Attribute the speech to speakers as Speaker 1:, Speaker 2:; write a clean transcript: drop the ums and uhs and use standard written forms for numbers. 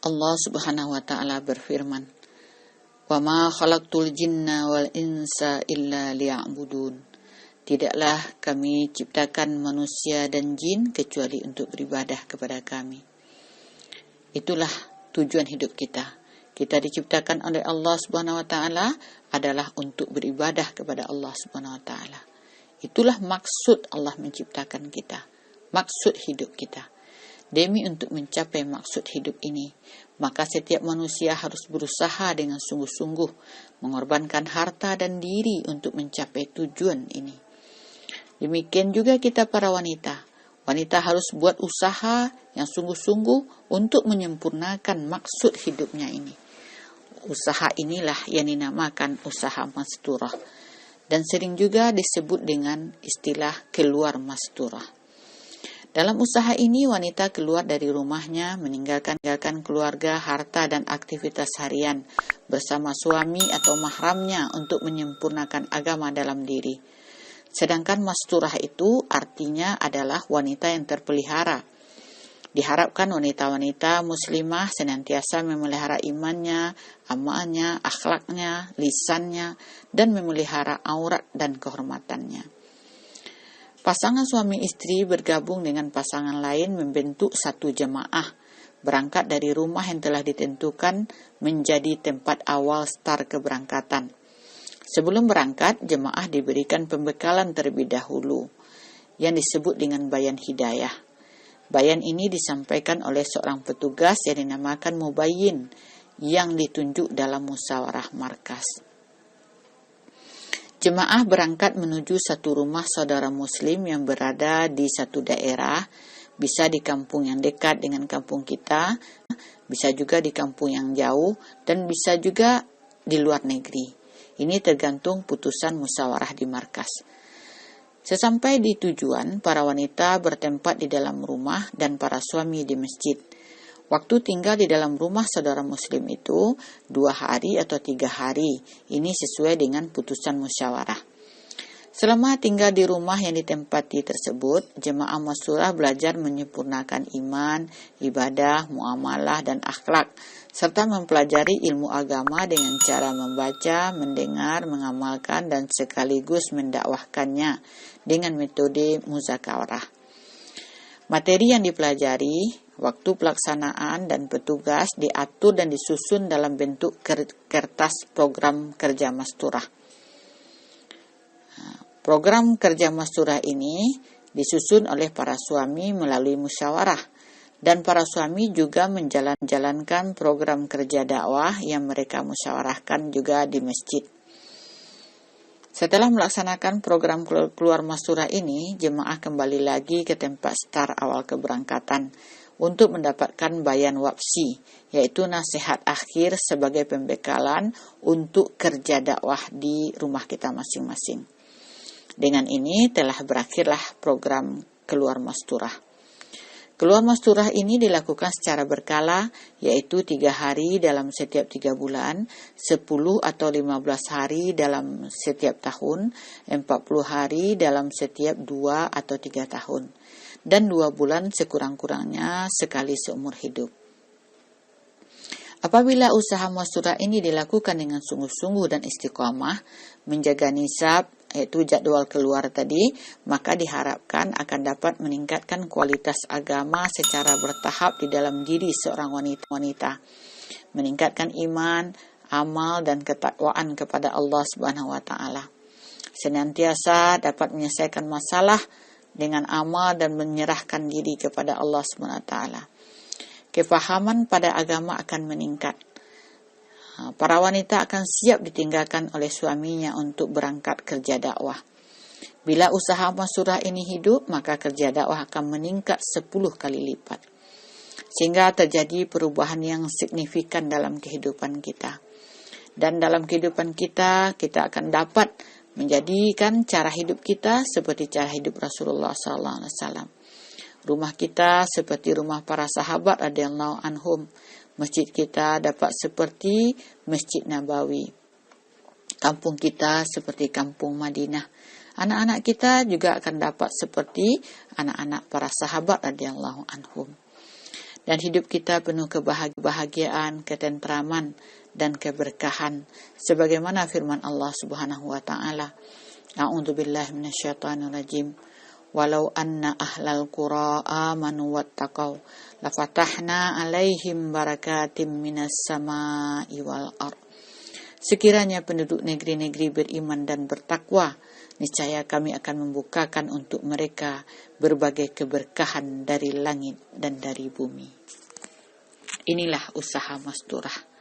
Speaker 1: Allah Subhanahu wa taala berfirman, "Wa ma khalaqtul jinna wal insa illa liya'budun." Tidaklah kami ciptakan manusia dan jin kecuali untuk beribadah kepada kami. Itulah tujuan hidup kita. Kita diciptakan oleh Allah Subhanahu wa taala adalah untuk beribadah kepada Allah Subhanahu wa taala. Itulah maksud Allah menciptakan kita, maksud hidup kita. Demi untuk mencapai maksud hidup ini, maka setiap manusia harus berusaha dengan sungguh-sungguh, mengorbankan harta dan diri untuk mencapai tujuan ini. Demikian juga kita para wanita. Wanita harus buat usaha yang sungguh-sungguh untuk menyempurnakan maksud hidupnya ini. Usaha inilah yang dinamakan usaha masturah, dan sering juga disebut dengan istilah keluar masturah. Dalam usaha ini, wanita keluar dari rumahnya, meninggalkan keluarga, harta, dan aktivitas harian bersama suami atau mahramnya untuk menyempurnakan agama dalam diri. Sedangkan masturah itu artinya adalah wanita yang terpelihara. Diharapkan wanita-wanita muslimah senantiasa memelihara imannya, amalnya, akhlaknya, lisannya, dan memelihara aurat dan kehormatannya. Pasangan suami istri bergabung dengan pasangan lain membentuk satu jemaah, berangkat dari rumah yang telah ditentukan menjadi tempat awal start keberangkatan. Sebelum berangkat, jemaah diberikan pembekalan terlebih dahulu, yang disebut dengan bayan hidayah. Bayan ini disampaikan oleh seorang petugas yang dinamakan mubayyin, yang ditunjuk dalam musyawarah markas. Jemaah berangkat menuju satu rumah saudara muslim yang berada di satu daerah, bisa di kampung yang dekat dengan kampung kita, bisa juga di kampung yang jauh, dan bisa juga di luar negeri. Ini tergantung putusan musyawarah di markas. Sesampai di tujuan, para wanita bertempat di dalam rumah dan para suami di masjid. Waktu tinggal di dalam rumah saudara muslim itu 2 hari atau 3 hari. Ini sesuai dengan putusan musyawarah. Selama tinggal di rumah yang ditempati tersebut, jemaah masturah belajar menyempurnakan iman, ibadah, muamalah, dan akhlak, serta mempelajari ilmu agama dengan cara membaca, mendengar, mengamalkan, dan sekaligus mendakwahkannya dengan metode muzakarah. Materi yang dipelajari, waktu pelaksanaan, dan petugas diatur dan disusun dalam bentuk kertas program kerja masturah. Program kerja masturah ini disusun oleh para suami melalui musyawarah, dan para suami juga menjalankan program kerja dakwah yang mereka musyawarahkan juga di masjid. Setelah melaksanakan program keluar masturah ini, jemaah kembali lagi ke tempat start awal keberangkatan untuk mendapatkan bayan wapsi, yaitu nasihat akhir sebagai pembekalan untuk kerja dakwah di rumah kita masing-masing. Dengan ini telah berakhirlah program keluar masturah. Keluar masturah ini dilakukan secara berkala, yaitu 3 hari dalam setiap 3 bulan, 10 atau 15 hari dalam setiap tahun, 40 hari dalam setiap 2 atau 3 tahun, dan 2 bulan sekurang-kurangnya sekali seumur hidup. Apabila usaha masturah ini dilakukan dengan sungguh-sungguh dan istiqomah, menjaga nisab, yaitu jadwal keluar tadi, maka diharapkan akan dapat meningkatkan kualitas agama secara bertahap di dalam diri seorang wanita, meningkatkan iman, amal, dan ketakwaan kepada Allah Subhanahu wa taala. Senantiasa dapat menyelesaikan masalah dengan amal dan menyerahkan diri kepada Allah Subhanahu wa taala. Kefahaman pada agama akan meningkat. Para wanita akan siap ditinggalkan oleh suaminya untuk berangkat kerja dakwah. Bila usaha masturah ini hidup, maka kerja dakwah akan meningkat 10 kali lipat. Sehingga terjadi perubahan yang signifikan dalam kehidupan kita. Dan dalam kehidupan kita akan dapat menjadikan cara hidup kita seperti cara hidup Rasulullah SAW. Rumah kita seperti rumah para sahabat radhiyallahu anhum. Masjid kita dapat seperti Masjid Nabawi. Kampung kita seperti kampung Madinah. Anak-anak kita juga akan dapat seperti anak-anak para sahabat radhiyallahu anhum. dan hidup kita penuh kebahagiaan, ketentraman, dan keberkahan sebagaimana firman Allah Subhanahu wa taala. A'udzubillahi minasyaitonir rajim. Walau anna ahlal qura amanu wattaqau lafatahna 'alaihim barakatim minas sama'i wal ardh. Sekiranya penduduk negeri-negeri beriman dan bertakwa, niscaya kami akan membukakan untuk mereka berbagai keberkahan dari langit dan dari bumi. Inilah usaha Masturah.